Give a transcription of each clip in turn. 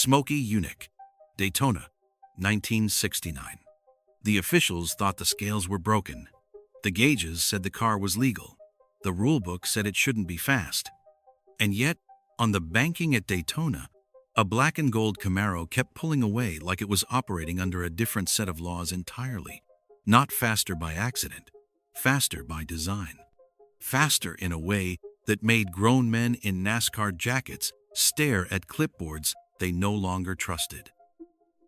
Smokey Yunick, Daytona, 1969. The officials thought the scales were broken. The gauges said the car was legal. The rulebook said it shouldn't be fast. And yet, on the banking at Daytona, a black and gold Camaro kept pulling away like it was operating under a different set of laws entirely. Not faster by accident, faster by design. Faster in a way that made grown men in NASCAR jackets stare at clipboards they no longer trusted.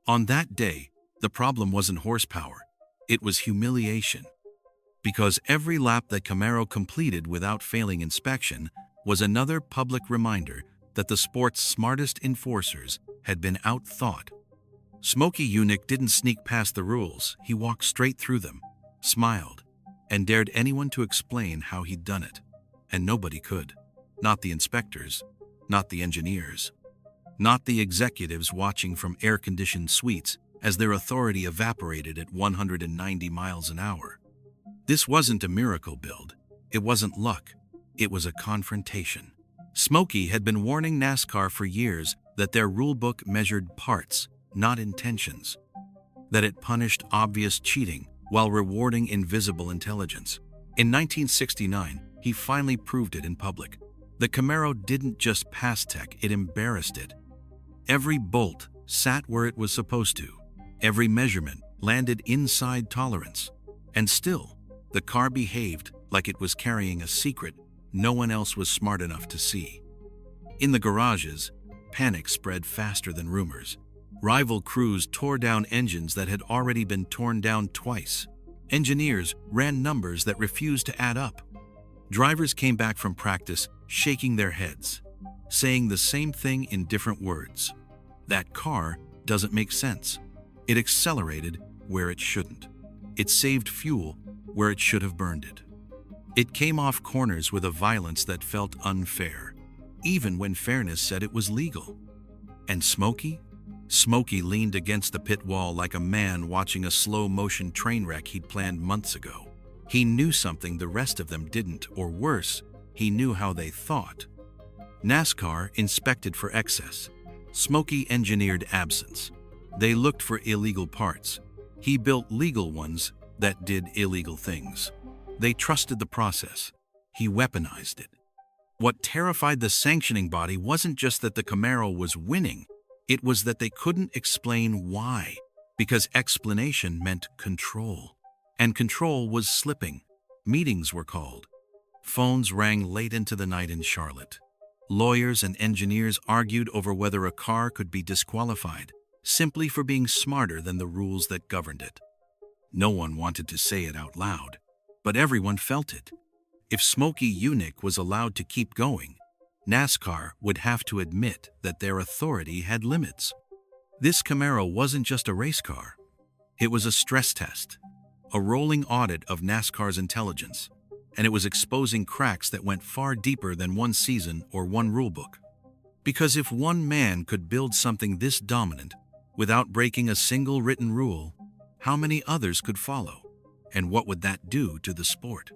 On that day, the problem wasn't horsepower, it was humiliation. Because every lap that Camaro completed without failing inspection was another public reminder that the sport's smartest enforcers had been outthought. Smokey Yunick didn't sneak past the rules, he walked straight through them, smiled, and dared anyone to explain how he'd done it. And nobody could. Not the inspectors, not the engineers, not the executives watching from air-conditioned suites as their authority evaporated at 190 miles an hour. This wasn't a miracle build. It wasn't luck. It was a confrontation. Smokey had been warning NASCAR for years that their rulebook measured parts, not intentions. That it punished obvious cheating while rewarding invisible intelligence. In 1969, he finally proved it in public. The Camaro didn't just pass tech, it embarrassed it. Every bolt sat where it was supposed to. Every measurement landed inside tolerance. And still, the car behaved like it was carrying a secret no one else was smart enough to see. In the garages, panic spread faster than rumors. Rival crews tore down engines that had already been torn down twice. Engineers ran numbers that refused to add up. Drivers came back from practice shaking their heads, saying the same thing in different words. That car doesn't make sense. It accelerated where it shouldn't. It saved fuel where it should have burned it. It came off corners with a violence that felt unfair, even when fairness said it was legal. And Smokey? Smokey leaned against the pit wall like a man watching a slow-motion train wreck he'd planned months ago. He knew something the rest of them didn't, or worse, he knew how they thought. NASCAR inspected for excess. Smokey engineered absence. They looked for illegal parts. He built legal ones that did illegal things. They trusted the process. He weaponized it. What terrified the sanctioning body wasn't just that the Camaro was winning, it was that they couldn't explain why, because explanation meant control. And control was slipping. Meetings were called. Phones rang late into the night in Charlotte. Lawyers and engineers argued over whether a car could be disqualified, simply for being smarter than the rules that governed it. No one wanted to say it out loud, but everyone felt it. If Smokey Yunick was allowed to keep going, NASCAR would have to admit that their authority had limits. This Camaro wasn't just a race car. It was a stress test, a rolling audit of NASCAR's intelligence, and it was exposing cracks that went far deeper than one season or one rulebook. Because if one man could build something this dominant without breaking a single written rule, how many others could follow? And what would that do to the sport?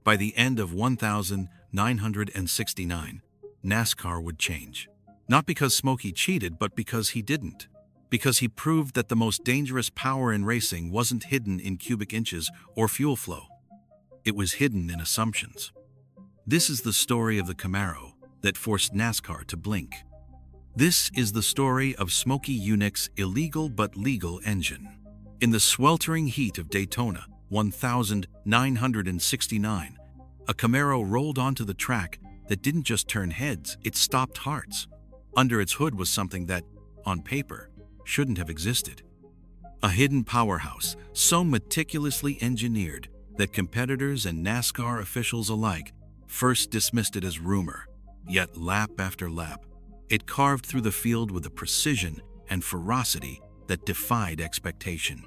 By the end of 1969, NASCAR would change. Not because Smokey cheated, but because he didn't. Because he proved that the most dangerous power in racing wasn't hidden in cubic inches or fuel flow. It was hidden in assumptions. This is the story of the Camaro that forced NASCAR to blink. This is the story of Smokey Yunick's illegal but legal engine. In the sweltering heat of Daytona, 1969, a Camaro rolled onto the track that didn't just turn heads, it stopped hearts. Under its hood was something that, on paper, shouldn't have existed. A hidden powerhouse, so meticulously engineered that competitors and NASCAR officials alike first dismissed it as rumor. Yet lap after lap, it carved through the field with a precision and ferocity that defied expectation.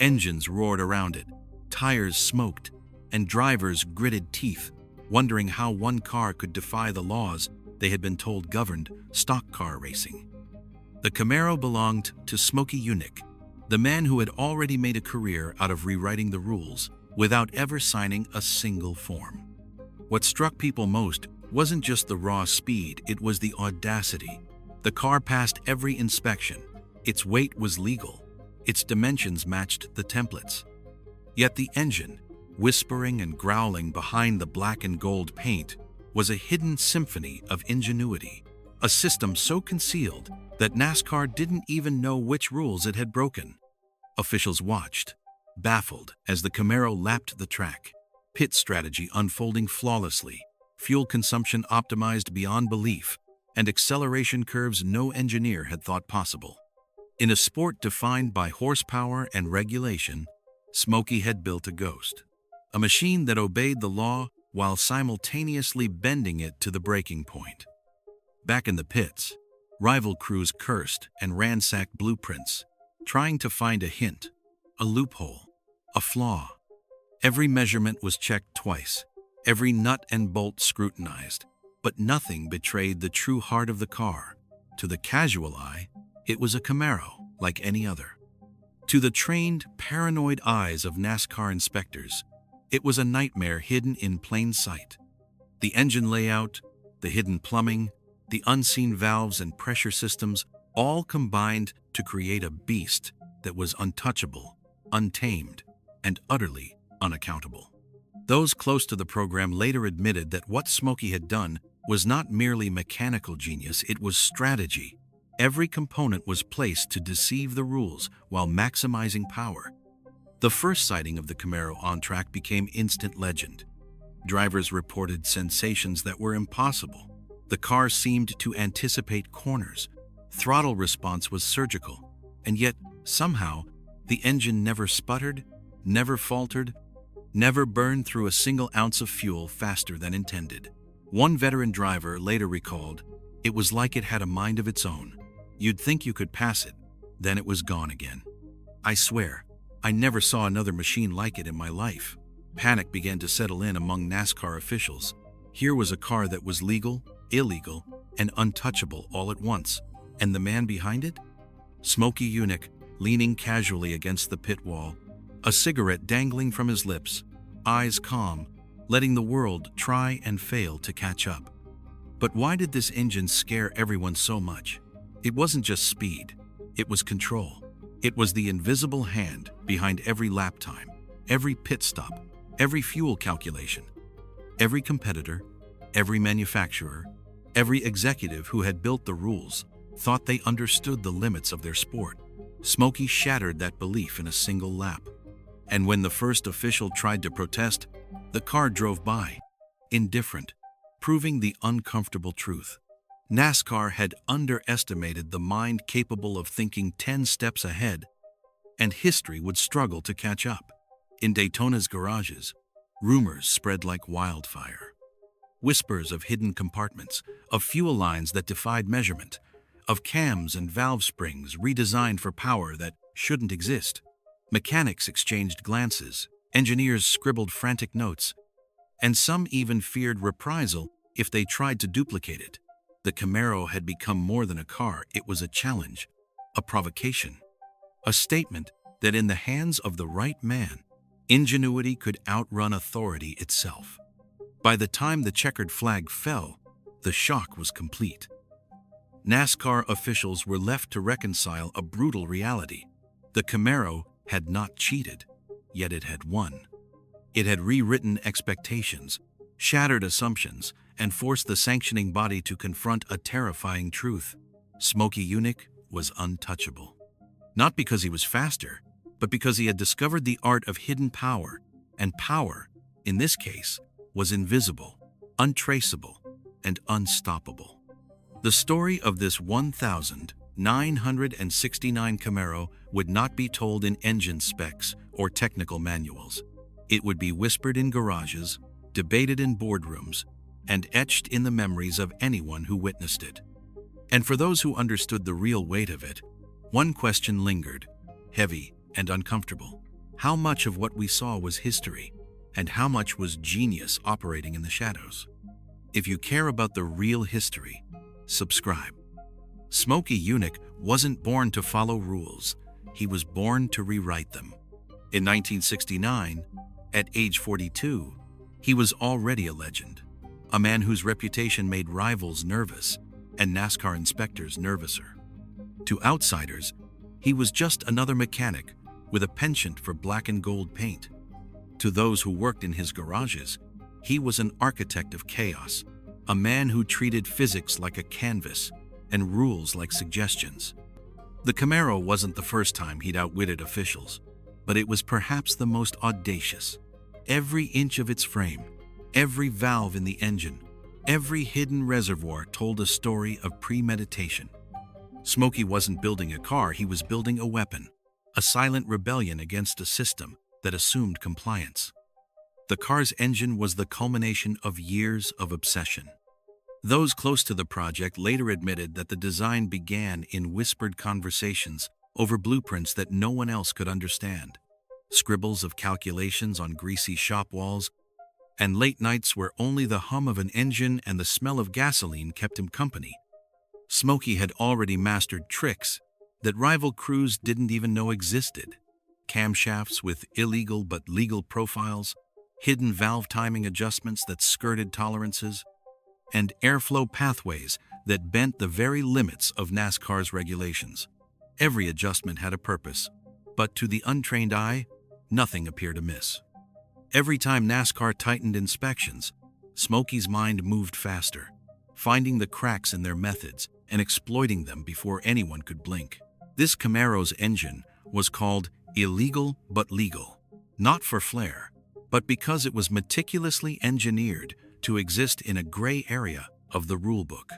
Engines roared around it, tires smoked, and drivers gritted teeth, wondering how one car could defy the laws they had been told governed stock car racing. The Camaro belonged to Smokey Yunick, the man who had already made a career out of rewriting the rules without ever signing a single form. What struck people most wasn't just the raw speed, it was the audacity. The car passed every inspection. Its weight was legal. Its dimensions matched the templates. Yet the engine, whispering and growling behind the black and gold paint, was a hidden symphony of ingenuity, a system so concealed that NASCAR didn't even know which rules it had broken. Officials watched, baffled, as the Camaro lapped the track, pit strategy unfolding flawlessly, fuel consumption optimized beyond belief, and acceleration curves no engineer had thought possible. In a sport defined by horsepower and regulation, Smokey had built a ghost, a machine that obeyed the law while simultaneously bending it to the breaking point. Back in the pits, rival crews cursed and ransacked blueprints, trying to find a hint, a loophole, a flaw. Every measurement was checked twice, every nut and bolt scrutinized, but nothing betrayed the true heart of the car. To the casual eye, it was a Camaro like any other. To the trained, paranoid eyes of NASCAR inspectors, it was a nightmare hidden in plain sight. The engine layout, the hidden plumbing, the unseen valves and pressure systems all combined to create a beast that was untouchable, untamed, and utterly unaccountable. Those close to the program later admitted that what Smokey had done was not merely mechanical genius, it was strategy. Every component was placed to deceive the rules while maximizing power. The first sighting of the Camaro on track became instant legend. Drivers reported sensations that were impossible. The car seemed to anticipate corners. Throttle response was surgical. And yet, somehow, the engine never sputtered, never faltered, never burned through a single ounce of fuel faster than intended. One veteran driver later recalled, "It was like it had a mind of its own. You'd think you could pass it, then it was gone again. I swear, I never saw another machine like it in my life." Panic began to settle in among NASCAR officials. Here was a car that was legal, illegal, and untouchable all at once. And the man behind it? Smokey Yunick, leaning casually against the pit wall, a cigarette dangling from his lips, eyes calm, letting the world try and fail to catch up. But why did this engine scare everyone so much? It wasn't just speed, it was control. It was the invisible hand behind every lap time, every pit stop, every fuel calculation. Every competitor, every manufacturer, every executive who had built the rules thought they understood the limits of their sport. Smokey shattered that belief in a single lap. And when the first official tried to protest, the car drove by, indifferent, proving the uncomfortable truth. NASCAR had underestimated the mind capable of thinking 10 steps ahead, and history would struggle to catch up. In Daytona's garages, rumors spread like wildfire. Whispers of hidden compartments, of fuel lines that defied measurement, of cams and valve springs redesigned for power that shouldn't exist. Mechanics exchanged glances, engineers scribbled frantic notes, and some even feared reprisal if they tried to duplicate it. The Camaro had become more than a car, it was a challenge, a provocation, a statement that in the hands of the right man, ingenuity could outrun authority itself. By the time the checkered flag fell, the shock was complete. NASCAR officials were left to reconcile a brutal reality. The Camaro had not cheated, yet it had won. It had rewritten expectations, shattered assumptions, and forced the sanctioning body to confront a terrifying truth. Smokey Yunick was untouchable. Not because he was faster, but because he had discovered the art of hidden power, and power, in this case, was invisible, untraceable, and unstoppable. The story of this 1,969 Camaro would not be told in engine specs or technical manuals. It would be whispered in garages, debated in boardrooms, and etched in the memories of anyone who witnessed it. And for those who understood the real weight of it, one question lingered, heavy and uncomfortable. How much of what we saw was history, and how much was genius operating in the shadows? If you care about the real history, subscribe. Smokey Yunick wasn't born to follow rules, he was born to rewrite them. In 1969, at age 42, he was already a legend. A man whose reputation made rivals nervous, and NASCAR inspectors nervouser. To outsiders, he was just another mechanic with a penchant for black and gold paint. To those who worked in his garages, he was an architect of chaos, a man who treated physics like a canvas and rules like suggestions. The Camaro wasn't the first time he'd outwitted officials, but it was perhaps the most audacious. Every inch of its frame, every valve in the engine, every hidden reservoir told a story of premeditation. Smokey wasn't building a car, he was building a weapon, a silent rebellion against a system that assumed compliance. The car's engine was the culmination of years of obsession. Those close to the project later admitted that the design began in whispered conversations over blueprints that no one else could understand, scribbles of calculations on greasy shop walls, and late nights where only the hum of an engine and the smell of gasoline kept him company. Smokey had already mastered tricks that rival crews didn't even know existed. Camshafts with illegal but legal profiles, hidden valve timing adjustments that skirted tolerances, and airflow pathways that bent the very limits of NASCAR's regulations. Every adjustment had a purpose, but to the untrained eye, nothing appeared amiss. Every time NASCAR tightened inspections, Smokey's mind moved faster, finding the cracks in their methods and exploiting them before anyone could blink. This Camaro's engine was called illegal but legal, not for flair, but because it was meticulously engineered to exist in a gray area of the rulebook.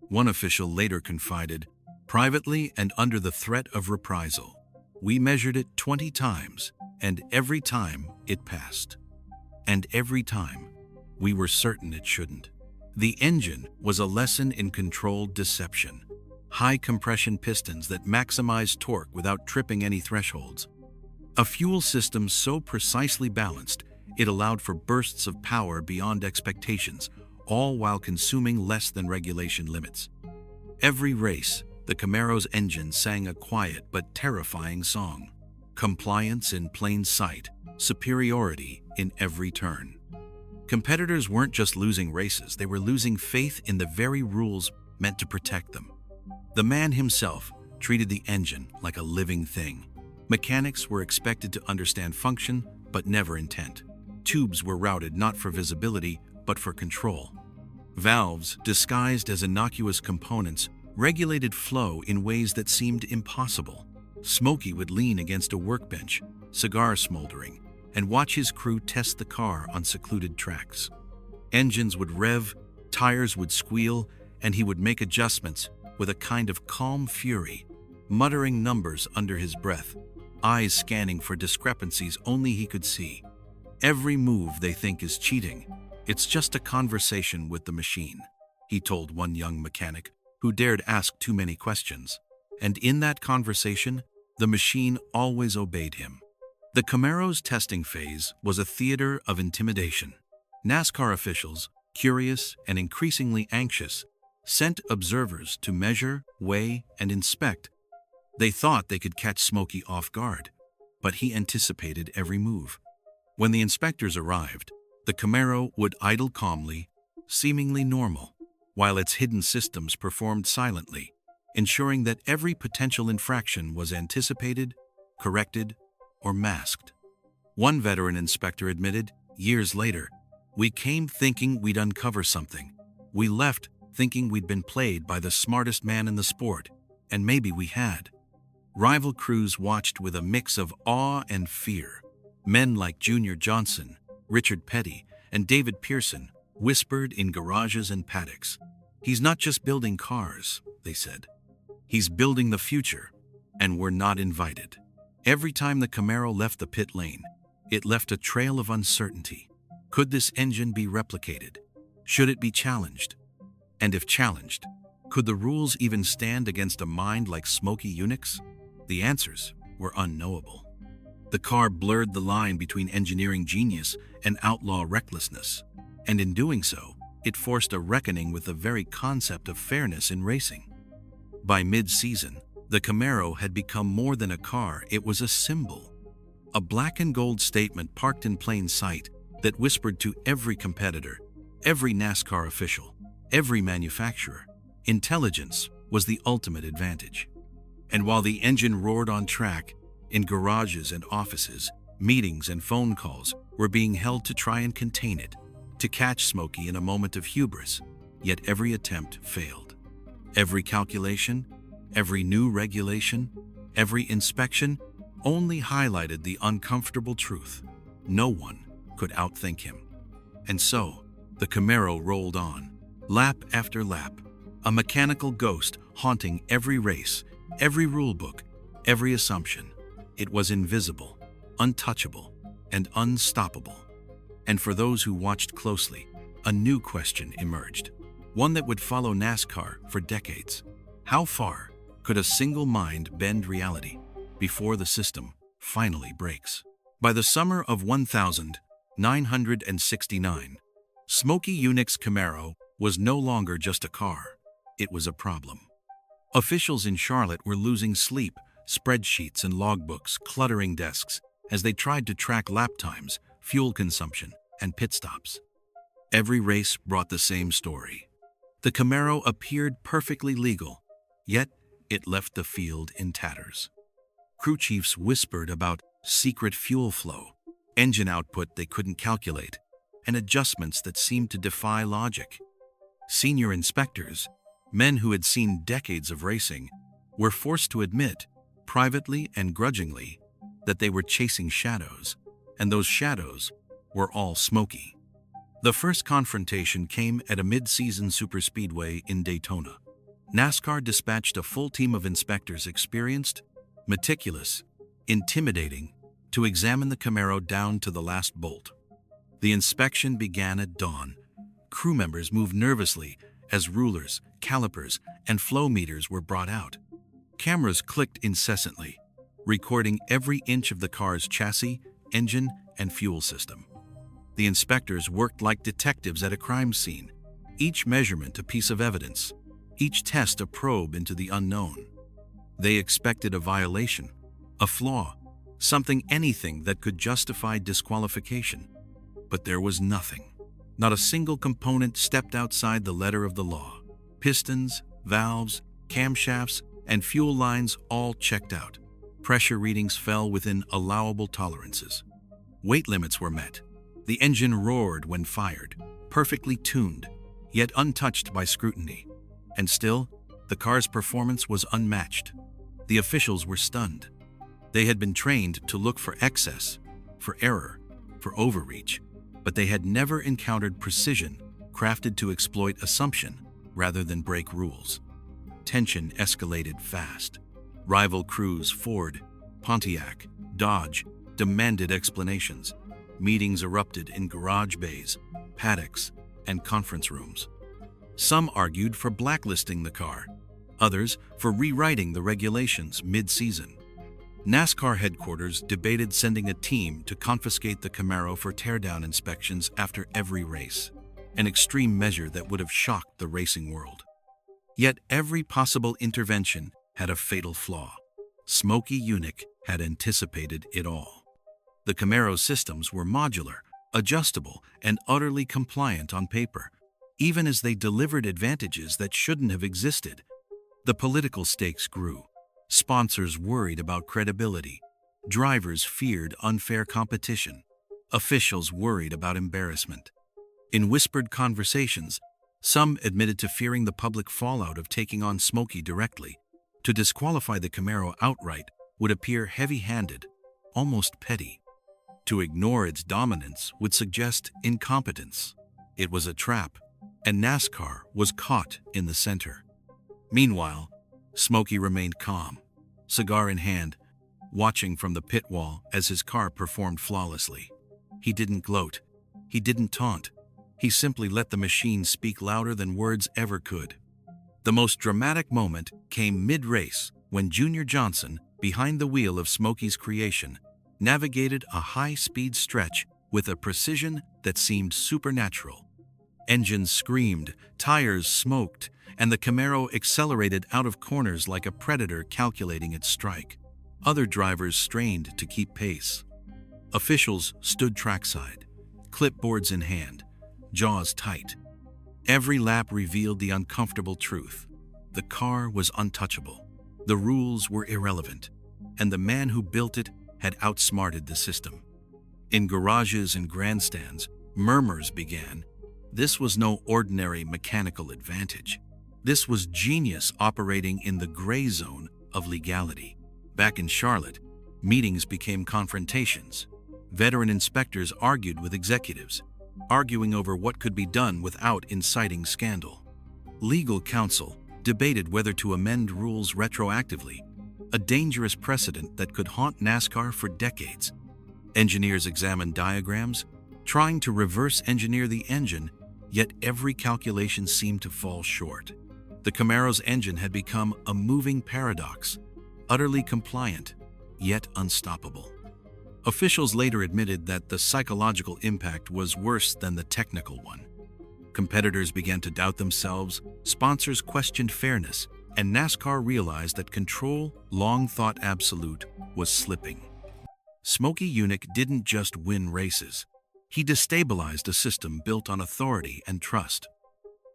One official later confided, privately and under the threat of reprisal, "We measured it 20 times, and every time it passed. And every time, we were certain it shouldn't." The engine was a lesson in controlled deception. High compression pistons that maximized torque without tripping any thresholds. A fuel system so precisely balanced it allowed for bursts of power beyond expectations, all while consuming less than regulation limits. Every race, the Camaro's engine sang a quiet but terrifying song. Compliance in plain sight, superiority in every turn. Competitors weren't just losing races, they were losing faith in the very rules meant to protect them. The man himself treated the engine like a living thing. Mechanics were expected to understand function, but never intent. Tubes were routed not for visibility, but for control. Valves, disguised as innocuous components, regulated flow in ways that seemed impossible. Smokey would lean against a workbench, cigar smoldering, and watch his crew test the car on secluded tracks. Engines would rev, tires would squeal, and he would make adjustments with a kind of calm fury, muttering numbers under his breath, eyes scanning for discrepancies only he could see. Every move they think is cheating. It's just a conversation with the machine, he told one young mechanic who dared ask too many questions. And in that conversation, the machine always obeyed him. The Camaro's testing phase was a theater of intimidation. NASCAR officials, curious and increasingly anxious, sent observers to measure, weigh, and inspect. They thought they could catch Smokey off guard, but he anticipated every move. When the inspectors arrived, the Camaro would idle calmly, seemingly normal, while its hidden systems performed silently, ensuring that every potential infraction was anticipated, corrected, or masked. One veteran inspector admitted, years later, "We came thinking we'd uncover something. We left thinking we'd been played by the smartest man in the sport, and maybe we had." Rival crews watched with a mix of awe and fear. Men like Junior Johnson, Richard Petty, and David Pearson whispered in garages and paddocks. "He's not just building cars," they said. "He's building the future, and we're not invited." Every time the Camaro left the pit lane, it left a trail of uncertainty. Could this engine be replicated? Should it be challenged? And if challenged, could the rules even stand against a mind like Smokey Yunick's? The answers were unknowable. The car blurred the line between engineering genius and outlaw recklessness, and in doing so, it forced a reckoning with the very concept of fairness in racing. By mid-season, the Camaro had become more than a car, it was a symbol. A black and gold statement parked in plain sight that whispered to every competitor, every NASCAR official, every manufacturer, Intelligence was the ultimate advantage. And while the engine roared on track, in garages and offices, meetings and phone calls were being held to try and contain it, to catch Smokey in a moment of hubris, yet every attempt failed. Every calculation, every new regulation, every inspection only highlighted the uncomfortable truth. No one could outthink him. And so, the Camaro rolled on, lap after lap, a mechanical ghost haunting every race, every rulebook, every assumption. It was invisible, untouchable, and unstoppable. And for those who watched closely, a new question emerged, one that would follow NASCAR for decades. How far could a single mind bend reality before the system finally breaks? By the summer of 1969, Smokey Yunick's Camaro was no longer just a car. It was a problem. Officials in Charlotte were losing sleep, spreadsheets and logbooks cluttering desks as they tried to track lap times, fuel consumption, and pit stops. Every race brought the same story. The Camaro appeared perfectly legal, yet it left the field in tatters. Crew chiefs whispered about secret fuel flow, engine output they couldn't calculate, and adjustments that seemed to defy logic. Senior inspectors, men who had seen decades of racing, were forced to admit, privately and grudgingly, that they were chasing shadows, and those shadows were all Smokey. The first confrontation came at a mid-season superspeedway in Daytona. NASCAR dispatched a full team of inspectors experienced, meticulous, intimidating, to examine the Camaro down to the last bolt. The inspection began at dawn. Crew members moved nervously as rulers, calipers, and flow meters were brought out. Cameras clicked incessantly, recording every inch of the car's chassis, engine, and fuel system. The inspectors worked like detectives at a crime scene, each measurement a piece of evidence, each test a probe into the unknown. They expected a violation, a flaw, anything that could justify disqualification. But there was nothing. Not a single component stepped outside the letter of the law. Pistons, valves, camshafts, and fuel lines all checked out. Pressure readings fell within allowable tolerances. Weight limits were met. The engine roared when fired, perfectly tuned, yet untouched by scrutiny. And still, the car's performance was unmatched. The officials were stunned. They had been trained to look for excess, for error, for overreach, but they had never encountered precision crafted to exploit assumption rather than break rules. Tension escalated fast. Rival crews Ford, Pontiac, Dodge demanded explanations. Meetings erupted in garage bays, paddocks, and conference rooms. Some argued for blacklisting the car, others for rewriting the regulations mid-season. NASCAR headquarters debated sending a team to confiscate the Camaro for teardown inspections after every race, an extreme measure that would have shocked the racing world. Yet every possible intervention had a fatal flaw. Smokey Yunick had anticipated it all. The Camaro's systems were modular, adjustable, and utterly compliant on paper, even as they delivered advantages that shouldn't have existed. The political stakes grew. Sponsors worried about credibility. Drivers feared unfair competition. Officials worried about embarrassment. In whispered conversations, some admitted to fearing the public fallout of taking on Smokey directly. To disqualify the Camaro outright would appear heavy-handed, almost petty. To ignore its dominance would suggest incompetence. It was a trap, and NASCAR was caught in the center. Meanwhile, Smokey remained calm, cigar in hand, watching from the pit wall as his car performed flawlessly. He didn't gloat. He didn't taunt. He simply let the machine speak louder than words ever could. The most dramatic moment came mid-race when Junior Johnson, behind the wheel of Smokey's creation, navigated a high-speed stretch with a precision that seemed supernatural. Engines screamed, tires smoked, and the Camaro accelerated out of corners like a predator calculating its strike. Other drivers strained to keep pace. Officials stood trackside, clipboards in hand, jaws tight. Every lap revealed the uncomfortable truth. The car was untouchable. The rules were irrelevant, and the man who built it had outsmarted the system. In garages and grandstands, murmurs began. This was no ordinary mechanical advantage. This was genius operating in the gray zone of legality. Back in Charlotte, meetings became confrontations. Veteran inspectors argued with executives, arguing over what could be done without inciting scandal. Legal counsel debated whether to amend rules retroactively, a dangerous precedent that could haunt NASCAR for decades. Engineers examined diagrams, trying to reverse engineer the engine, yet every calculation seemed to fall short. The Camaro's engine had become a moving paradox, utterly compliant, yet unstoppable. Officials later admitted that the psychological impact was worse than the technical one. Competitors began to doubt themselves, sponsors questioned fairness, and NASCAR realized that control, long thought absolute, was slipping. Smokey Yunick didn't just win races. He destabilized a system built on authority and trust.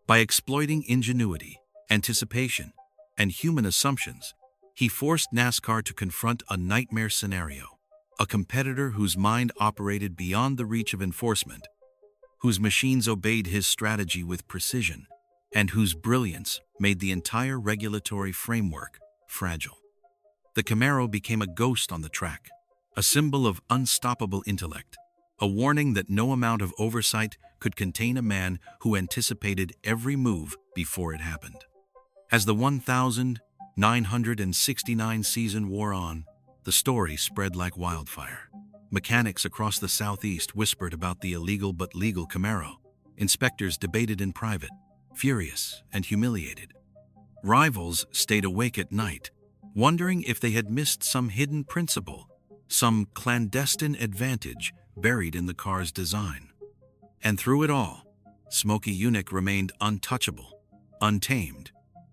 By exploiting ingenuity, anticipation, and human assumptions, he forced NASCAR to confront a nightmare scenario, a competitor whose mind operated beyond the reach of enforcement, whose machines obeyed his strategy with precision, and whose brilliance made the entire regulatory framework fragile. The Camaro became a ghost on the track, a symbol of unstoppable intellect, a warning that no amount of oversight could contain a man who anticipated every move before it happened. As the 1969 season wore on, the story spread like wildfire. Mechanics across the Southeast whispered about the illegal but legal Camaro. Inspectors debated in private, furious and humiliated. Rivals stayed awake at night, wondering if they had missed some hidden principle, some clandestine advantage buried in the car's design. And through it all, Smokey Yunick remained untouchable, untamed,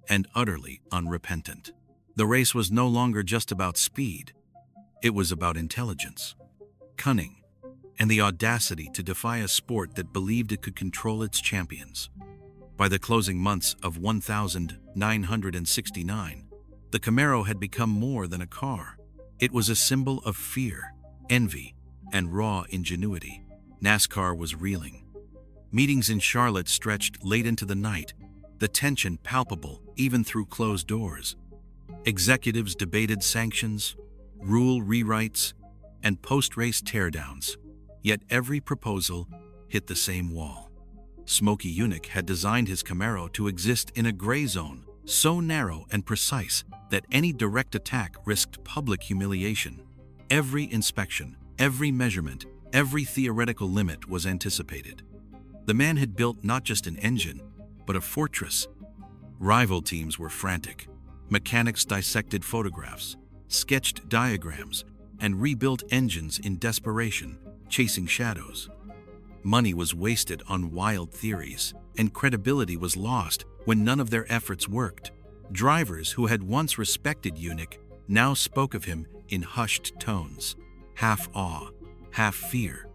and utterly unrepentant. The race was no longer just about speed. It was about intelligence, cunning, and the audacity to defy a sport that believed it could control its champions. By the closing months of 1969, the Camaro had become more than a car. It was a symbol of fear, envy, and raw ingenuity. NASCAR was reeling. Meetings in Charlotte stretched late into the night, the tension palpable even through closed doors. Executives debated sanctions, rule rewrites, and post-race teardowns. Yet every proposal hit the same wall. Smokey Yunick had designed his Camaro to exist in a gray zone so narrow and precise that any direct attack risked public humiliation. Every inspection, every measurement, every theoretical limit was anticipated. The man had built not just an engine, but a fortress. Rival teams were frantic. Mechanics dissected photographs, sketched diagrams, and rebuilt engines in desperation, chasing shadows. Money was wasted on wild theories, and credibility was lost when none of their efforts worked. Drivers who had once respected Yunick now spoke of him in hushed tones, half awe, half fear.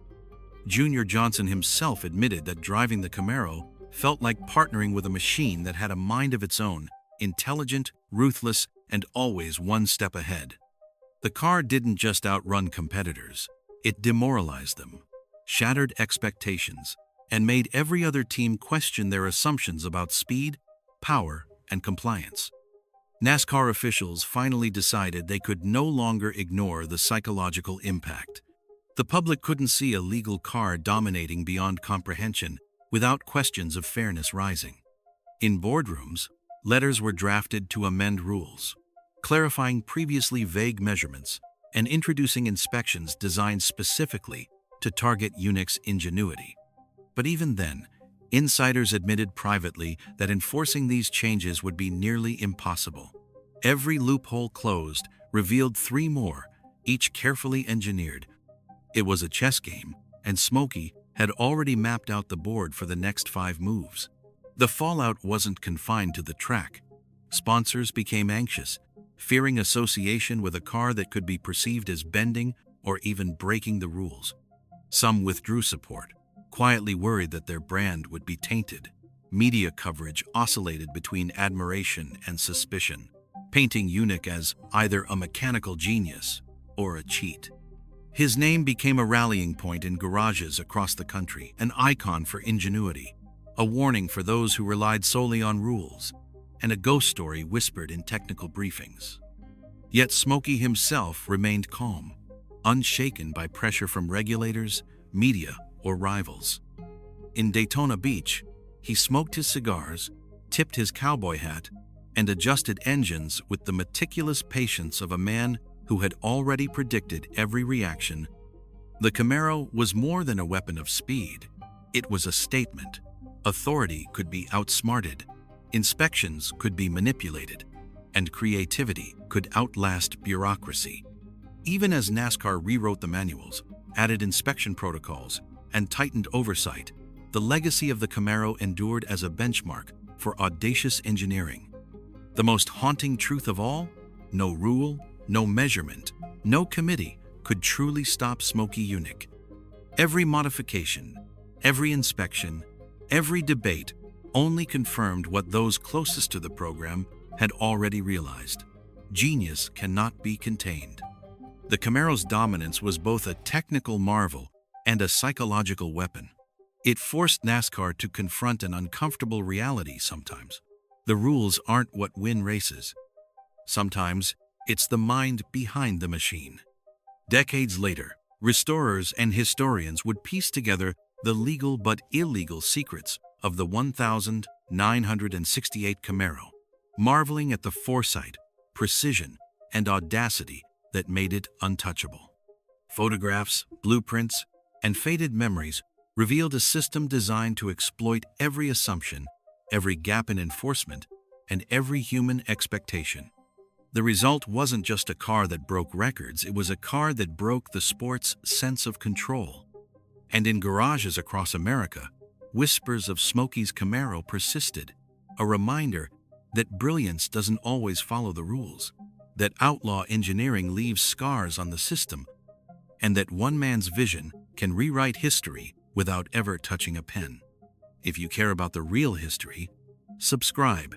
Junior Johnson himself admitted that driving the Camaro felt like partnering with a machine that had a mind of its own, intelligent, ruthless, and always one step ahead. The car didn't just outrun competitors, it demoralized them, shattered expectations, and made every other team question their assumptions about speed, power, and compliance. NASCAR officials finally decided they could no longer ignore the psychological impact. The public couldn't see a legal car dominating beyond comprehension without questions of fairness rising. In boardrooms, letters were drafted to amend rules, clarifying previously vague measurements and introducing inspections designed specifically to target Yunick's ingenuity. But even then, insiders admitted privately that enforcing these changes would be nearly impossible. Every loophole closed revealed 3 more, each carefully engineered. It was a chess game, and Smokey had already mapped out the board for the next 5 moves. The fallout wasn't confined to the track. Sponsors became anxious, fearing association with a car that could be perceived as bending or even breaking the rules. Some withdrew support, quietly worried that their brand would be tainted. Media coverage oscillated between admiration and suspicion, painting Yunick as either a mechanical genius or a cheat. His name became a rallying point in garages across the country, an icon for ingenuity, a warning for those who relied solely on rules, and a ghost story whispered in technical briefings. Yet Smokey himself remained calm, unshaken by pressure from regulators, media, or rivals. In Daytona Beach, he smoked his cigars, tipped his cowboy hat, and adjusted engines with the meticulous patience of a man who had already predicted every reaction. The Camaro was more than a weapon of speed. It was a statement. Authority could be outsmarted, inspections could be manipulated, and creativity could outlast bureaucracy. Even as NASCAR rewrote the manuals, added inspection protocols, and tightened oversight, the legacy of the Camaro endured as a benchmark for audacious engineering. The most haunting truth of all? No rule, no measurement, no committee could truly stop Smokey Yunick. Every modification, every inspection, every debate only confirmed what those closest to the program had already realized. Genius cannot be contained. The Camaro's dominance was both a technical marvel and a psychological weapon. It forced NASCAR to confront an uncomfortable reality sometimes. The rules aren't what win races. Sometimes, it's the mind behind the machine. Decades later, restorers and historians would piece together the legal but illegal secrets of the 1968 Camaro, marveling at the foresight, precision, and audacity that made it untouchable. Photographs, blueprints, and faded memories revealed a system designed to exploit every assumption, every gap in enforcement, and every human expectation. The result wasn't just a car that broke records, it was a car that broke the sport's sense of control. And in garages across America, whispers of Smokey's Camaro persisted, a reminder that brilliance doesn't always follow the rules, that outlaw engineering leaves scars on the system, and that one man's vision can rewrite history without ever touching a pen. If you care about the real history, subscribe